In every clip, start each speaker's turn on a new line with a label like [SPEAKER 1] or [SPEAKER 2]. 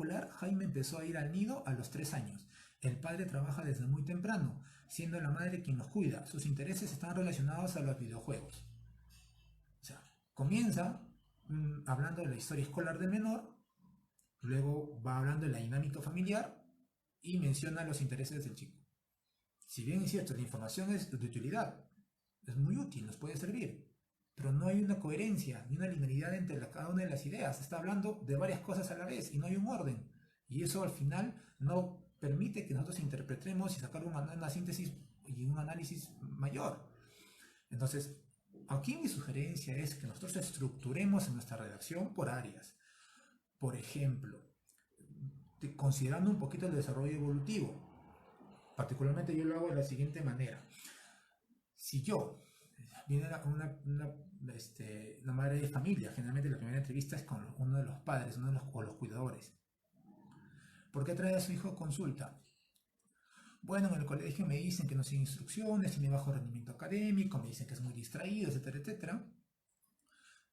[SPEAKER 1] escolar, Jaime empezó a ir al nido a los 3 años. El padre trabaja desde muy temprano, siendo la madre quien los cuida. Sus intereses están relacionados a los videojuegos. O sea, comienza hablando de la historia escolar del menor, luego va hablando de la dinámica familiar y menciona los intereses del chico. Si bien es cierto, la información es de utilidad, es muy útil, nos puede servir, pero no hay una coherencia ni una linealidad entre cada una de las ideas. Está hablando de varias cosas a la vez y no hay un orden. Y eso al final no permite que nosotros interpretemos y sacar una síntesis y un análisis mayor. Entonces, aquí mi sugerencia es que nosotros estructuremos en nuestra redacción por áreas. Por ejemplo, considerando un poquito el desarrollo evolutivo. Particularmente yo lo hago de la siguiente manera. Si yo viene una madre de familia, generalmente la primera entrevista es con uno de los padres, o los cuidadores. ¿Por qué trae a su hijo a consulta? Bueno, en el colegio me dicen que no sigue instrucciones, tiene bajo rendimiento académico, me dicen que es muy distraído, etcétera, etcétera.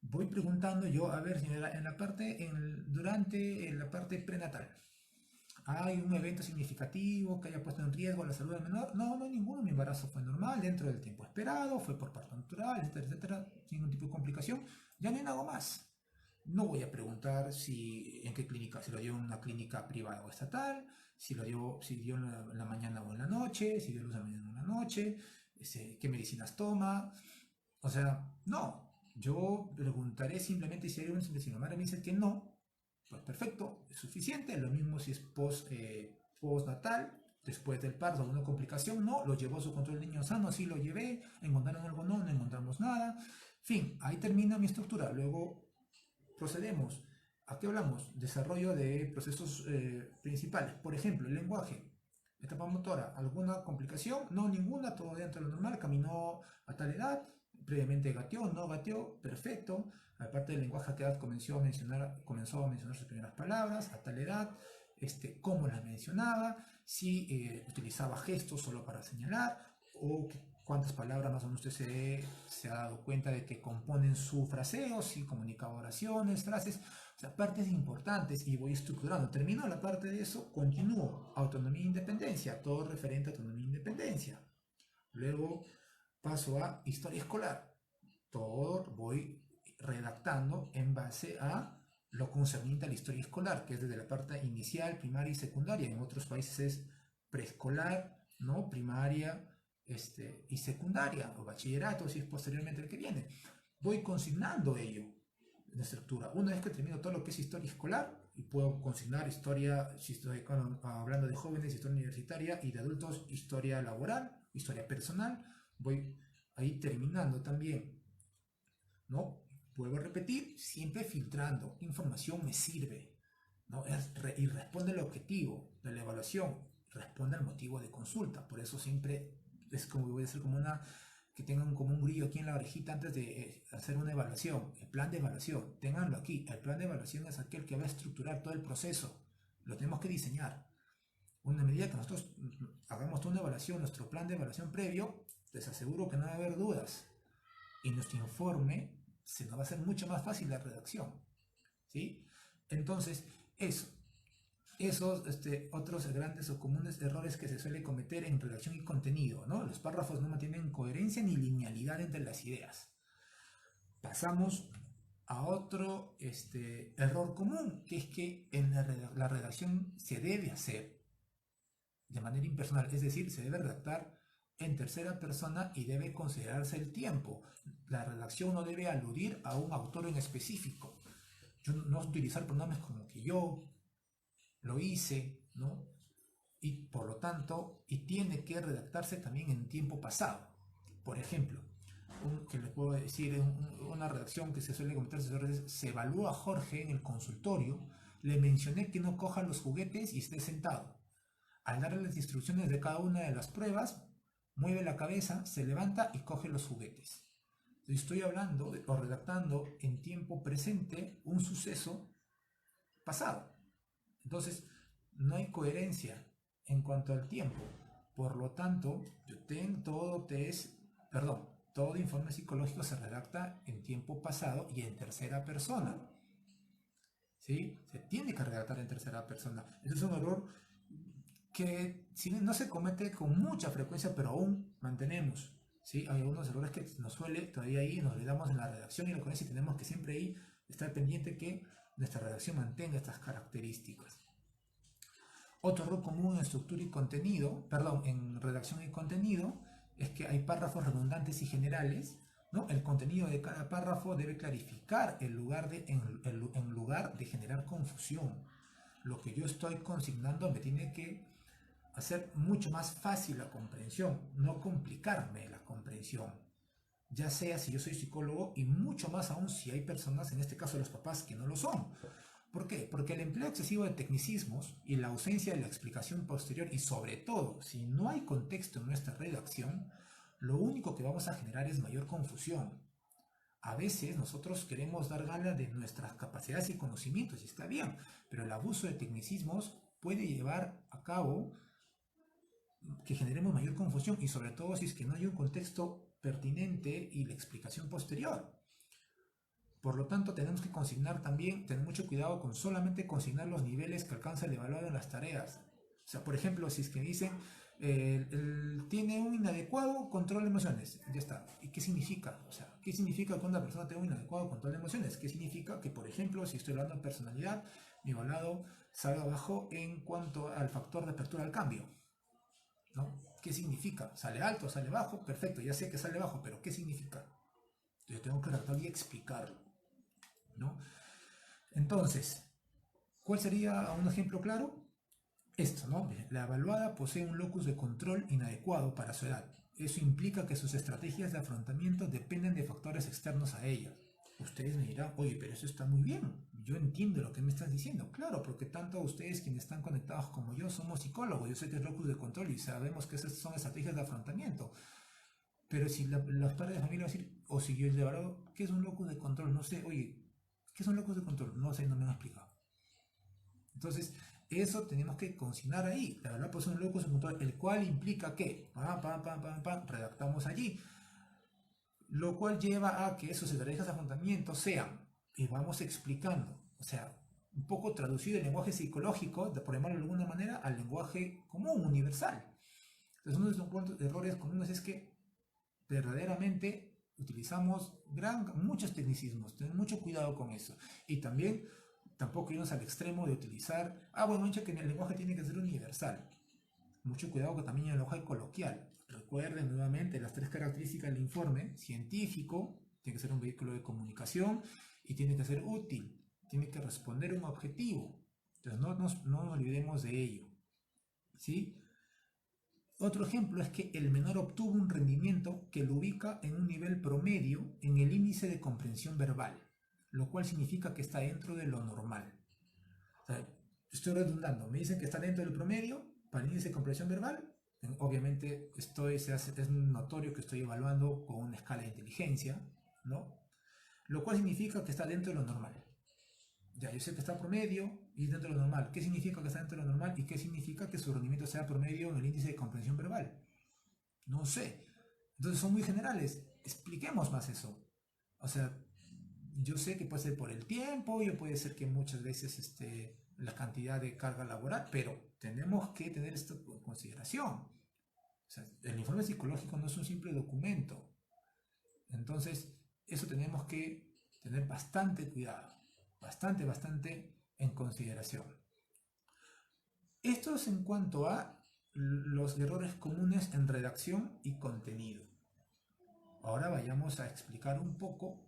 [SPEAKER 1] Voy preguntando yo, a ver, señora, durante la parte prenatal, ¿hay un evento significativo que haya puesto en riesgo la salud del menor? No, no hay ninguno. Mi embarazo fue normal, dentro del tiempo esperado, fue por parto natural, etcétera, etcétera, sin ningún tipo de complicación. Ya no hay nada más. No voy a preguntar en qué clínica, si lo dio en una clínica privada o estatal, si dio en la mañana o en la noche, si dio luz en la mañana o en la noche, qué medicinas toma. O sea, no. Yo preguntaré simplemente si hay un simple. Si la madre me dice que no, pues perfecto, es suficiente. Lo mismo si es postnatal, después del parto, alguna complicación, no. Lo llevó a su control de niño sano, sí lo llevé. Encontraron algo, no, no encontramos nada. En fin, ahí termina mi estructura. Luego procedemos. ¿A qué hablamos? Desarrollo de procesos principales. Por ejemplo, el lenguaje. Etapa motora, ¿alguna complicación? No, ninguna, todo dentro de lo normal. Caminó a tal edad, previamente gateó, no gateó, perfecto. Aparte del lenguaje, ¿a qué edad comenzó a mencionar sus primeras palabras? A tal edad, cómo las mencionaba, si utilizaba gestos solo para señalar, o cuántas palabras más o menos usted se ha dado cuenta de que componen su fraseo, si comunicaba oraciones, frases, o sea, partes importantes, y voy estructurando. Termino la parte de eso, continúo. Autonomía e independencia, todo referente a autonomía e independencia. Luego paso a historia escolar. Todo voy redactando en base a lo concerniente a la historia escolar, que es desde la parte inicial, primaria y secundaria. En otros países es preescolar, ¿no? Primaria, y secundaria, o bachillerato, si es posteriormente el que viene. Voy consignando ello en la estructura. Una vez que termino todo lo que es historia escolar, y puedo consignar historia, si estoy hablando de jóvenes, historia universitaria, y de adultos, historia laboral, historia personal, voy ahí terminando también, ¿no? Vuelvo a repetir, siempre filtrando. Información me sirve, ¿no? Y responde al objetivo de la evaluación, responde al motivo de consulta. Por eso siempre es como, voy a hacer como que tengan como un grillo aquí en la orejita antes de hacer una evaluación. El plan de evaluación, ténganlo aquí. El plan de evaluación es aquel que va a estructurar todo el proceso. Lo tenemos que diseñar. Una medida que nosotros hagamos toda una evaluación, nuestro plan de evaluación previo, les aseguro que no va a haber dudas. Y nuestro informe se nos va a hacer mucho más fácil la redacción, ¿sí? Entonces, esos otros grandes o comunes errores que se suele cometer en redacción y contenido, ¿no? Los párrafos no mantienen coherencia ni linealidad entre las ideas. Pasamos a otro error común, que es que en la redacción se debe hacer de manera impersonal, es decir, se debe redactar en tercera persona y debe considerarse el tiempo. La redacción no debe aludir a un autor en específico. Yo no utilizar pronombres como que yo lo hice, ¿no? Y por lo tanto, y tiene que redactarse también en tiempo pasado. Por ejemplo, que les puedo decir, una redacción que se suele cometer, se evalúa a Jorge en el consultorio, le mencioné que no coja los juguetes y esté sentado. Al darle las instrucciones de cada una de las pruebas, mueve la cabeza, se levanta y coge los juguetes. Estoy hablando o redactando en tiempo presente un suceso pasado. Entonces, no hay coherencia en cuanto al tiempo. Por lo tanto, todo informe psicológico se redacta en tiempo pasado y en tercera persona. ¿sí? Se tiene que redactar en tercera persona. Eso es un error que si bien no se comete con mucha frecuencia, pero aún mantenemos, ¿sí? Hay algunos errores que nos suele todavía ahí, nos olvidamos en la redacción y lo que es y tenemos que siempre ahí estar pendiente que nuestra redacción mantenga estas características. Otro error común en estructura y contenido, perdón, en redacción y contenido, es que hay párrafos redundantes y generales, ¿no? El contenido de cada párrafo debe clarificar en lugar de generar confusión. Lo que yo estoy consignando me tiene que hacer mucho más fácil la comprensión, no complicarme la comprensión. Ya sea si yo soy psicólogo y mucho más aún si hay personas, en este caso los papás, que no lo son. ¿Por qué? Porque el empleo excesivo de tecnicismos y la ausencia de la explicación posterior y sobre todo si no hay contexto en nuestra redacción, lo único que vamos a generar es mayor confusión. A veces nosotros queremos dar gala de nuestras capacidades y conocimientos y está bien, pero el abuso de tecnicismos puede llevar a cabo que generemos mayor confusión y sobre todo si es que no hay un contexto pertinente y la explicación posterior. Por lo tanto, tenemos que consignar también, tener mucho cuidado con solamente consignar los niveles que alcanza el evaluado en las tareas. O sea, por ejemplo, si es que dicen, tiene un inadecuado control de emociones, ya está. ¿Y qué significa? O sea, ¿qué significa que una persona tenga un inadecuado control de emociones? ¿Qué significa que, por ejemplo, si estoy hablando de personalidad, mi evaluado salga bajo en cuanto al factor de apertura al cambio? ¿No? ¿Qué significa? ¿Sale alto, sale bajo? Perfecto, ya sé que sale bajo, pero ¿qué significa? Yo tengo que tratar y explicarlo, ¿no? Entonces, ¿cuál sería un ejemplo claro? Esto, ¿no? La evaluada posee un locus de control inadecuado para su edad. Eso implica que sus estrategias de afrontamiento dependen de factores externos a ella. Ustedes me dirán, oye, pero eso está muy bien. Yo entiendo lo que me estás diciendo. Claro, porque tanto ustedes quienes están conectados como yo somos psicólogos. Yo sé que es locus de control y sabemos que esas son estrategias de afrontamiento. Pero si los padres de familia van a decir, o si yo el evaluado, ¿qué es un locus de control? No sé, oye, ¿qué es un locus de control? No sé, no me han explicado. Entonces, eso tenemos que consignar ahí. La verdad, pues un locus de control, el cual implica que, redactamos allí, lo cual lleva a que esos estrategias de afrontamiento sean, y vamos explicando, o sea, un poco traducido el lenguaje psicológico, por llamarlo de alguna manera, al lenguaje común, universal. Entonces, uno de los errores comunes es que verdaderamente utilizamos muchos tecnicismos, tener mucho cuidado con eso. Y también tampoco irnos al extremo de utilizar, bueno, que el lenguaje tiene que ser universal. Mucho cuidado que también el lenguaje coloquial. Recuerden nuevamente las tres características del informe: científico, tiene que ser un vehículo de comunicación y tiene que ser útil, tiene que responder un objetivo. Entonces no nos olvidemos de ello, ¿sí? Otro ejemplo es que el menor obtuvo un rendimiento que lo ubica en un nivel promedio en el índice de comprensión verbal, lo cual significa que está dentro de lo normal. O sea, estoy redundando, me dicen que está dentro del promedio para el índice de comprensión verbal. Obviamente es notorio que estoy evaluando con una escala de inteligencia, ¿no? Lo cual significa que está dentro de lo normal. Ya, yo sé que está promedio y dentro de lo normal. ¿Qué significa que está dentro de lo normal y qué significa que su rendimiento sea promedio en el índice de comprensión verbal? No sé. Entonces son muy generales. Expliquemos más eso. O sea, yo sé que puede ser por el tiempo, yo puede ser que muchas veces la cantidad de carga laboral, pero tenemos que tener esto en consideración. O sea, el informe psicológico no es un simple documento. Entonces, eso tenemos que tener bastante cuidado, bastante en consideración. Esto es en cuanto a los errores comunes en redacción y contenido. Ahora vayamos a explicar un poco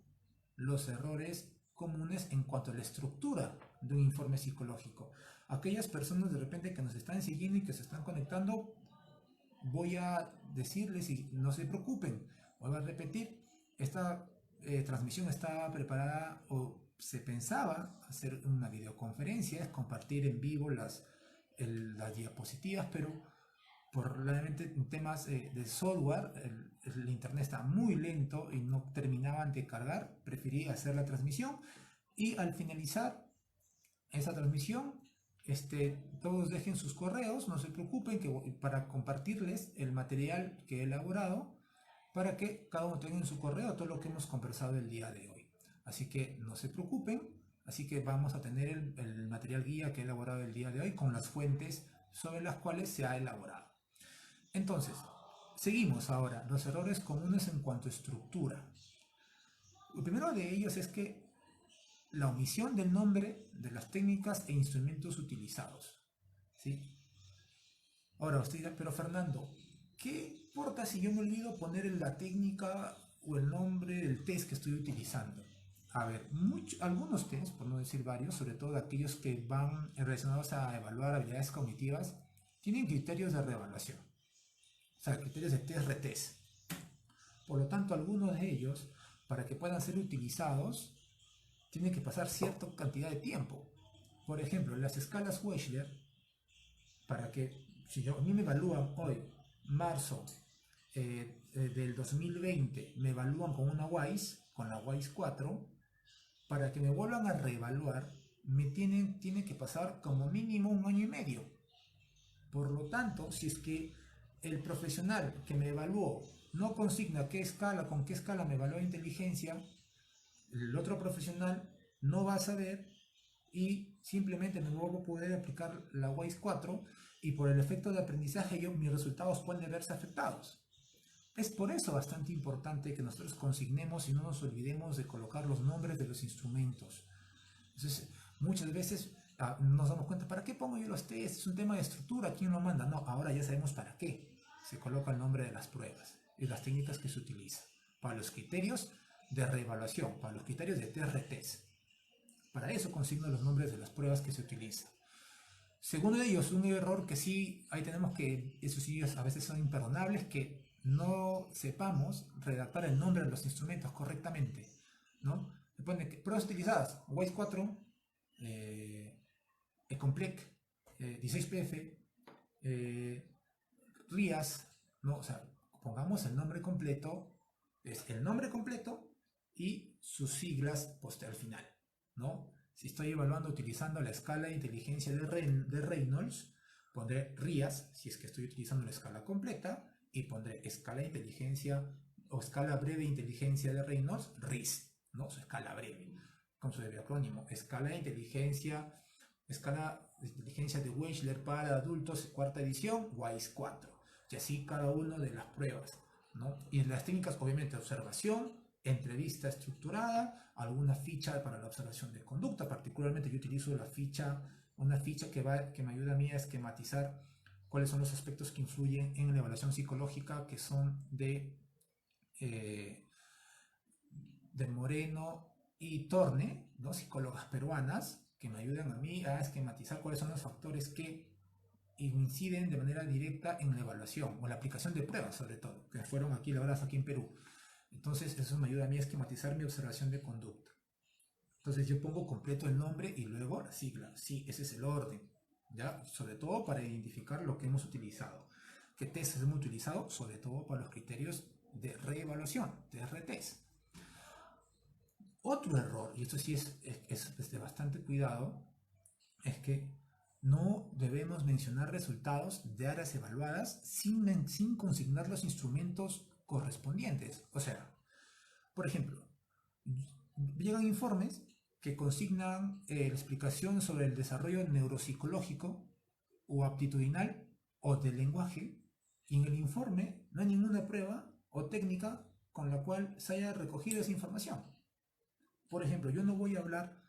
[SPEAKER 1] los errores comunes en cuanto a la estructura de un informe psicológico. Aquellas personas de repente que nos están siguiendo y que se están conectando, voy a decirles y no se preocupen, voy a repetir, esta transmisión está preparada o se pensaba hacer una videoconferencia, es compartir en vivo las diapositivas, pero por realmente temas de software, el internet está muy lento y no terminaban de cargar, preferí hacer la transmisión y al finalizar esa transmisión, todos dejen sus correos, no se preocupen para compartirles el material que he elaborado para que cada uno tenga en su correo todo lo que hemos conversado el día de hoy. Así que no se preocupen, Así que vamos a tener el material guía que he elaborado el día de hoy con las fuentes sobre las cuales se ha elaborado. Entonces, seguimos ahora. Los errores comunes en cuanto a estructura. El primero de ellos es que la omisión del nombre de las técnicas e instrumentos utilizados. ¿Sí? Ahora usted dirá, pero Fernando, ¿qué importa si yo me olvido poner la técnica o el nombre del test que estoy utilizando? A ver, algunos tests, por no decir varios, sobre todo aquellos que van relacionados a evaluar habilidades cognitivas, tienen criterios de reevaluación, o sea, criterios de test-retest. Por lo tanto, algunos de ellos, para que puedan ser utilizados, tienen que pasar cierta cantidad de tiempo. Por ejemplo, las escalas Wechsler, para que, si a mí me evalúan hoy, marzo del 2020, me evalúan con una WISE, con la WISE 4, para que me vuelvan a reevaluar, tiene que pasar como mínimo 1 año y medio. Por lo tanto, si es que el profesional que me evaluó no consigna con qué escala me evaluó inteligencia, el otro profesional no va a saber y simplemente no voy a poder aplicar la WISE 4 y por el efecto de aprendizaje mis resultados pueden verse afectados. Es por eso bastante importante que nosotros consignemos y no nos olvidemos de colocar los nombres de los instrumentos. Entonces, muchas veces nos damos cuenta, ¿para qué pongo yo los test? Es un tema de estructura, ¿quién lo manda? No, ahora ya sabemos para qué. Se coloca el nombre de las pruebas y las técnicas que se utilizan. Para los criterios de reevaluación, para los criterios de test-retest. Para eso consigno los nombres de las pruebas que se utilizan. Segundo de ellos, un error que sí, ahí tenemos que, esos sí a veces son imperdonables, que no sepamos redactar el nombre de los instrumentos correctamente, ¿no? Se pone que pruebas utilizadas, WISE 4, Ecomplec, 16PF, RIAS, ¿no? O sea, pongamos el nombre completo, es el nombre completo y sus siglas al final, ¿no? Si estoy evaluando utilizando la escala de inteligencia de Reynolds, pondré RIAS, si es que estoy utilizando la escala completa, y pondré escala de inteligencia o escala breve de inteligencia de Reynolds, RIS, ¿no? Su escala breve, con su acrónimo, escala de inteligencia de Wechsler para adultos, cuarta edición, WISE 4, y así cada una de las pruebas, ¿no? Y en las técnicas, obviamente, observación, entrevista estructurada, alguna ficha para la observación de conducta. Particularmente yo utilizo una ficha que me ayuda a mí a esquematizar cuáles son los aspectos que influyen en la evaluación psicológica, que son de Moreno y Torne, ¿no? Psicólogas peruanas, que me ayudan a mí a esquematizar cuáles son los factores que inciden de manera directa en la evaluación o la aplicación de pruebas, sobre todo, que fueron aquí elaboradas aquí en Perú. Entonces eso me ayuda a mí a esquematizar mi observación de conducta. Entonces yo pongo completo el nombre y luego la sigla. Sí, ese es el orden, ¿ya? Sobre todo para identificar lo que hemos utilizado. ¿Qué test hemos utilizado? Sobre todo para los criterios de reevaluación, de retest. Otro error, y esto sí es de bastante cuidado, es que no debemos mencionar resultados de áreas evaluadas sin consignar los instrumentos correspondientes. O sea, por ejemplo, llegan informes que consignan la explicación sobre el desarrollo neuropsicológico o aptitudinal o del lenguaje, y en el informe no hay ninguna prueba o técnica con la cual se haya recogido esa información. Por ejemplo, yo no voy a hablar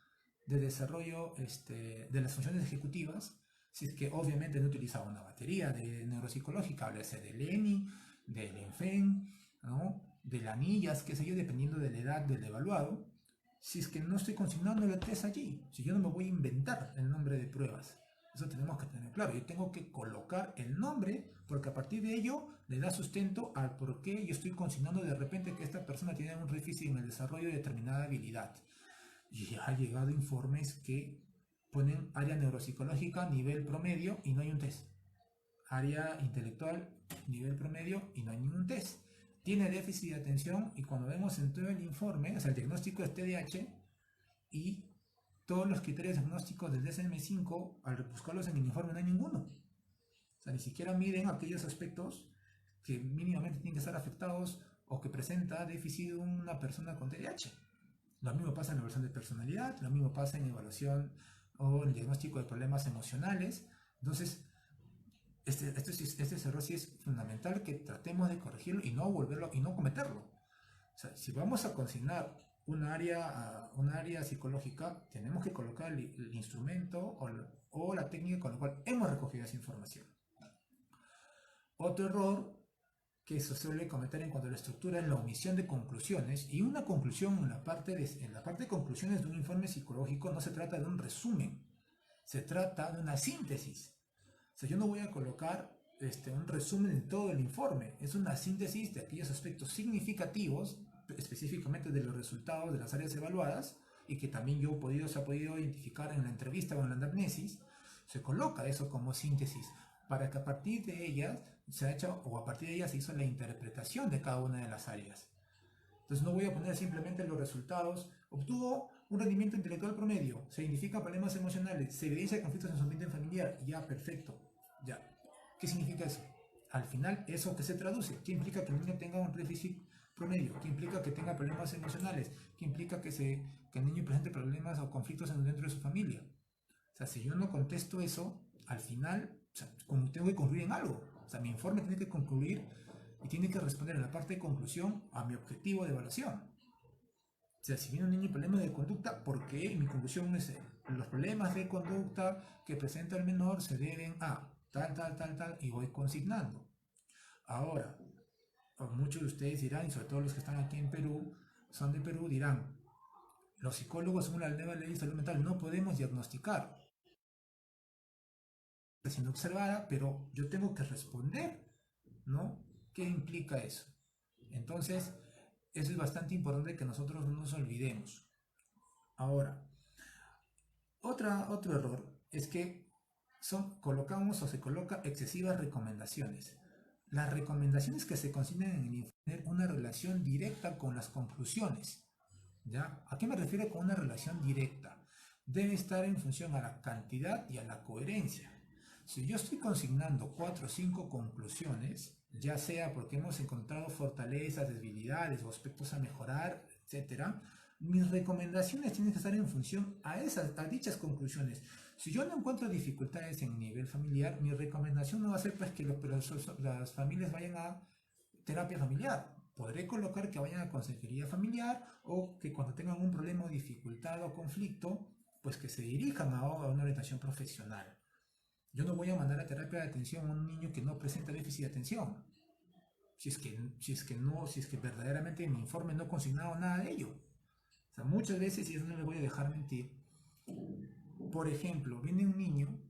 [SPEAKER 1] de desarrollo de las funciones ejecutivas si es que obviamente no he utilizado una batería de neuropsicológica, háblese del ENI, del ENFEN, ¿no? De la anillas, qué sé yo, dependiendo de la edad del evaluado, si es que no estoy consignando el test allí, si yo no me voy a inventar el nombre de pruebas. Eso tenemos que tener claro. Yo tengo que colocar el nombre porque a partir de ello le da sustento al por qué yo estoy consignando de repente que esta persona tiene un déficit en el desarrollo de determinada habilidad. Y ha llegado informes que ponen área neuropsicológica nivel promedio y no hay un test. Área intelectual nivel promedio y no hay ningún test. Tiene déficit de atención y cuando vemos en todo el informe, o sea, el diagnóstico es TDAH y todos los criterios diagnósticos del DSM-5, al buscarlos en el informe no hay ninguno. O sea, ni siquiera miden aquellos aspectos que mínimamente tienen que estar afectados o que presenta déficit de una persona con TDAH. Lo mismo pasa en la evaluación de personalidad, lo mismo pasa en evaluación o el diagnóstico de problemas emocionales. Entonces, este error sí es fundamental que tratemos de corregirlo y no volverlo y no cometerlo. O sea, si vamos a consignar un área psicológica, tenemos que colocar el instrumento o la técnica con la cual hemos recogido esa información. Otro error que se suele cometer en cuanto a la estructura es la omisión de conclusiones, y una conclusión en la parte de conclusiones de un informe psicológico no se trata de un resumen, se trata de una síntesis. O sea, yo no voy a colocar un resumen de todo el informe, es una síntesis de aquellos aspectos significativos, específicamente de los resultados de las áreas evaluadas, y que también se ha podido identificar en la entrevista o en la anamnesis. Se coloca eso como síntesis, para que a partir de ellas a partir de ellas se hizo la interpretación de cada una de las áreas. Entonces no voy a poner simplemente los resultados. Obtuvo un rendimiento intelectual promedio, se identifican problemas emocionales, se evidencia conflictos en su ambiente familiar. Ya, perfecto. Ya. ¿Qué significa eso? Al final, ¿eso qué se traduce? ¿Qué implica que el niño tenga un déficit promedio? ¿Qué implica que tenga problemas emocionales? ¿Qué implica que el niño presente problemas o conflictos dentro de su familia? O sea, si yo no contesto eso, al final, o sea, tengo que concluir en algo. O sea, mi informe tiene que concluir y tiene que responder en la parte de conclusión a mi objetivo de evaluación. O sea, si viene un niño con problemas de conducta, ¿por qué? Mi conclusión es los problemas de conducta que presenta el menor se deben a tal, y voy consignando. Ahora, muchos de ustedes dirán, y sobre todo los que están aquí en Perú, son de Perú, dirán, los psicólogos, según la nueva ley de salud mental, no podemos diagnosticar siendo observada, pero yo tengo que responder, ¿no? ¿Qué implica eso? Entonces, eso es bastante importante que nosotros no nos olvidemos. Ahora, otro error es que colocamos o se coloca excesivas recomendaciones. Las recomendaciones que se consignan en el informe tienen una relación directa con las conclusiones. ¿Ya? ¿A qué me refiero con una relación directa? Debe estar en función a la cantidad y a la coherencia. Si yo estoy consignando 4 o 5 conclusiones, ya sea porque hemos encontrado fortalezas, debilidades o aspectos a mejorar, etc., mis recomendaciones tienen que estar en función a dichas conclusiones. Si yo no encuentro dificultades en nivel familiar, mi recomendación no va a ser pues, que las familias vayan a terapia familiar. Podré colocar que vayan a consejería familiar, o que cuando tengan un problema o dificultad o conflicto, pues que se dirijan a una orientación profesional. Yo no voy a mandar a terapia de atención a un niño que no presenta déficit de atención. Si es que verdaderamente en mi informe no he consignado nada de ello. O sea, muchas veces, y eso no le voy a dejar mentir, por ejemplo, viene un niño,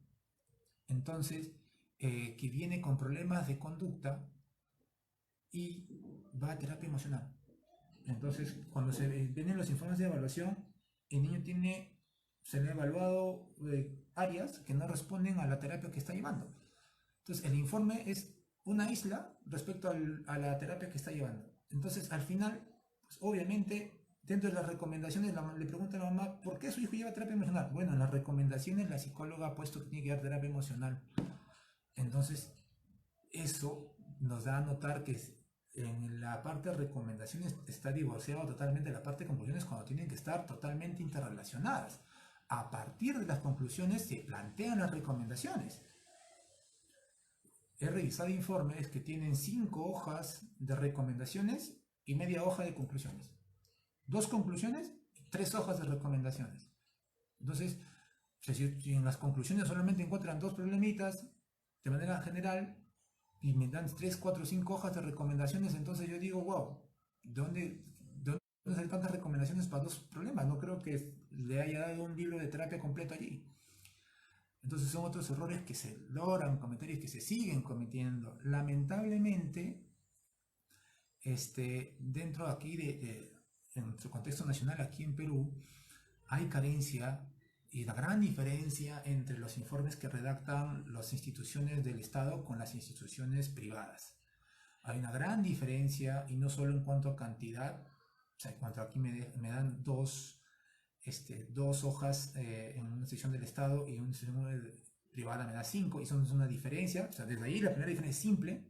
[SPEAKER 1] entonces, que viene con problemas de conducta y va a terapia emocional. Entonces, cuando se vienen los informes de evaluación, el niño se le ha evaluado áreas que no responden a la terapia que está llevando. Entonces, el informe es una isla respecto a la terapia que está llevando. Entonces, al final, pues, obviamente, dentro de las recomendaciones, le pregunta a la mamá, ¿por qué su hijo lleva terapia emocional? Bueno, en las recomendaciones la psicóloga ha puesto que tiene que llevar terapia emocional. Entonces, eso nos da a notar que en la parte de recomendaciones está divorciado totalmente de la parte de conclusiones, cuando tienen que estar totalmente interrelacionadas. A partir de las conclusiones se plantean las recomendaciones. He revisado informes que tienen 5 hojas de recomendaciones y media hoja de conclusiones. 2 conclusiones y 3 hojas de recomendaciones. Entonces, si en las conclusiones solamente encuentran 2 problemitas, de manera general, y me dan 3, 4, 5 hojas de recomendaciones, entonces yo digo, wow, ¿de dónde salen tantas recomendaciones para 2 problemas? No creo que le haya dado un libro de terapia completo allí. Entonces son otros errores que se logran cometer y que se siguen cometiendo. Lamentablemente, dentro aquí en nuestro contexto nacional, aquí en Perú, hay carencia y la gran diferencia entre los informes que redactan las instituciones del Estado con las instituciones privadas. Hay una gran diferencia, y no solo en cuanto a cantidad. O sea, en cuanto aquí me dan dos hojas en una institución del Estado, y en una institución privada me da 5, y eso es una diferencia. O sea, desde ahí la primera diferencia es simple,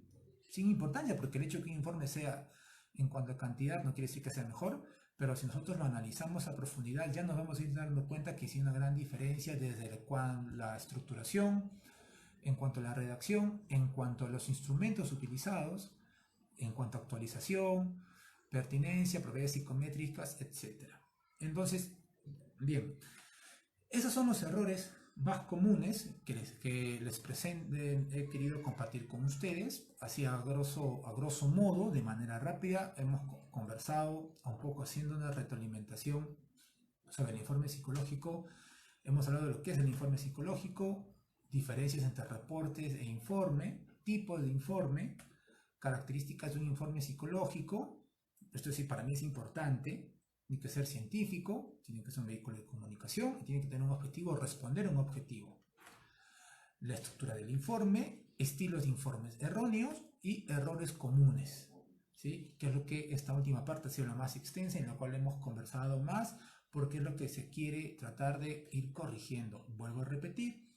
[SPEAKER 1] sin importancia, porque el hecho de que un informe sea en cuanto a cantidad no quiere decir que sea mejor, pero si nosotros lo analizamos a profundidad, ya nos vamos a ir dando cuenta que sí hay una gran diferencia desde la estructuración, en cuanto a la redacción, en cuanto a los instrumentos utilizados, en cuanto a actualización, pertinencia, propiedades psicométricas, etc. Entonces, bien, esos son los errores más comunes que he querido compartir con ustedes. Así a grosso modo, de manera rápida, hemos conversado un poco haciendo una retroalimentación sobre el informe psicológico. Hemos hablado de lo que es el informe psicológico, diferencias entre reportes e informe, tipos de informe, características de un informe psicológico. Esto sí, para mí es importante. Tiene que ser científico, tiene que ser un vehículo de comunicación y tiene que tener un objetivo, responder a un objetivo. La estructura del informe, estilos de informes erróneos y errores comunes, ¿sí? Que es lo que esta última parte ha sido la más extensa, en la cual hemos conversado más, porque es lo que se quiere tratar de ir corrigiendo. Vuelvo a repetir,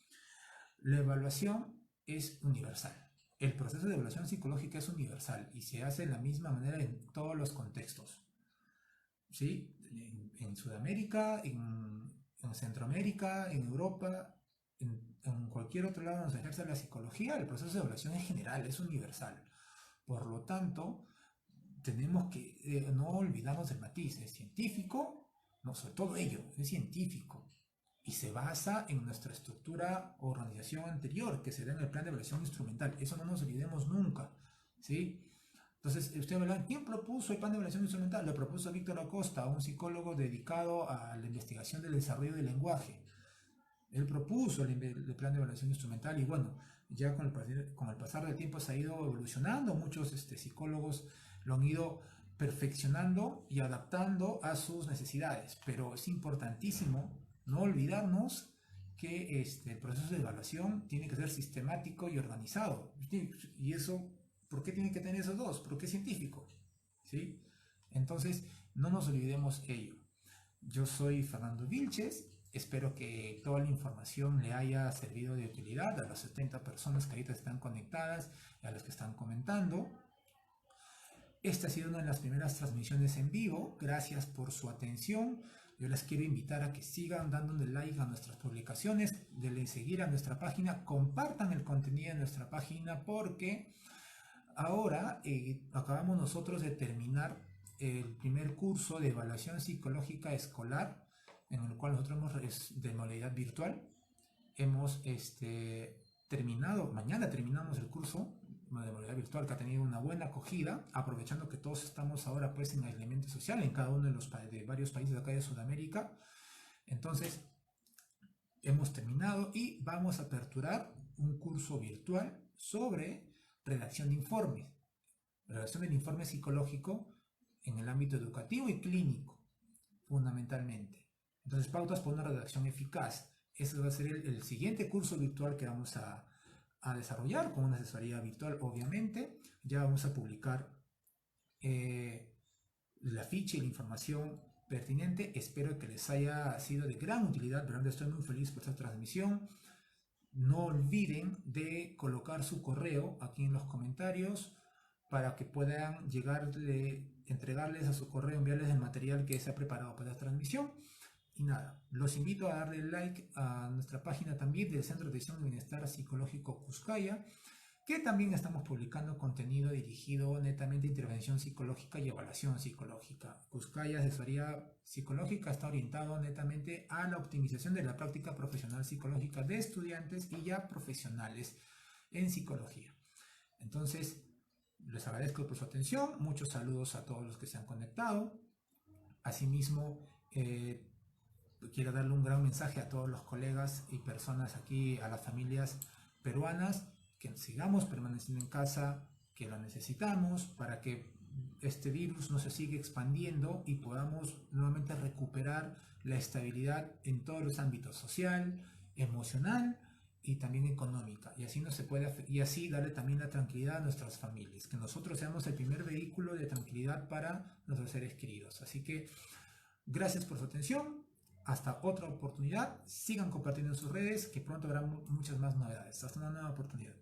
[SPEAKER 1] la evaluación es universal. El proceso de evaluación psicológica es universal y se hace de la misma manera en todos los contextos. ¿Sí? En Sudamérica, en Centroamérica, en Europa, en cualquier otro lado donde se ejerce la psicología, el proceso de evaluación es general, es universal. Por lo tanto, tenemos que no olvidarnos del matiz. Es científico, no, sobre todo ello, es científico. Y se basa en nuestra estructura o organización anterior, que se da en el plan de evaluación instrumental. Eso no nos olvidemos nunca, ¿sí? Entonces, usted me dirá, ¿quién propuso el plan de evaluación instrumental? Lo propuso Víctor Acosta, un psicólogo dedicado a la investigación del desarrollo del lenguaje. Él propuso el plan de evaluación instrumental y bueno, ya con el pasar del tiempo se ha ido evolucionando. Muchos psicólogos lo han ido perfeccionando y adaptando a sus necesidades. Pero es importantísimo no olvidarnos que el proceso de evaluación tiene que ser sistemático y organizado. Y eso, ¿por qué tiene que tener esos dos? Porque es científico, ¿sí? Entonces, no nos olvidemos ello. Yo soy Fernando Vilches. Espero que toda la información le haya servido de utilidad a las 70 personas que ahorita están conectadas y a los que están comentando. Esta ha sido una de las primeras transmisiones en vivo. Gracias por su atención. Yo les quiero invitar a que sigan dándole like a nuestras publicaciones, denle seguir a nuestra página, compartan el contenido de nuestra página porque ahora acabamos nosotros de terminar el primer curso de evaluación psicológica escolar, en el cual nosotros hemos, de modalidad virtual, hemos terminado, mañana terminamos el curso de modalidad virtual que ha tenido una buena acogida, aprovechando que todos estamos ahora pues en aislamiento social en cada uno de varios países de acá de Sudamérica. Entonces, hemos terminado y vamos a aperturar un curso virtual sobre redacción de informes, redacción del informe psicológico en el ámbito educativo y clínico, fundamentalmente. Entonces, pautas para una redacción eficaz. Ese va a ser el siguiente curso virtual que vamos a desarrollar con una asesoría virtual, obviamente. Ya vamos a publicar la ficha y la información pertinente. Espero que les haya sido de gran utilidad. Realmente estoy muy feliz por esta transmisión. No olviden de colocar su correo aquí en los comentarios para que puedan entregarles a su correo, enviarles el material que se ha preparado para esta transmisión. Y nada, los invito a darle like a nuestra página también del Centro de Atención y Bienestar Psicológico Cuscaya, que también estamos publicando contenido dirigido netamente a intervención psicológica y evaluación psicológica. Cuscaya Asesoría Psicológica está orientado netamente a la optimización de la práctica profesional psicológica de estudiantes y ya profesionales en psicología. Entonces, les agradezco por su atención. Muchos saludos a todos los que se han conectado. Asimismo, quiero darle un gran mensaje a todos los colegas y personas aquí, a las familias peruanas, que sigamos permaneciendo en casa, que lo necesitamos para que este virus no se siga expandiendo y podamos nuevamente recuperar la estabilidad en todos los ámbitos: social, emocional y también económica, y así y así darle también la tranquilidad a nuestras familias, que nosotros seamos el primer vehículo de tranquilidad para nuestros seres queridos. Así que gracias por su atención. Hasta otra oportunidad. Sigan compartiendo en sus redes, que pronto habrá muchas más novedades. Hasta una nueva oportunidad.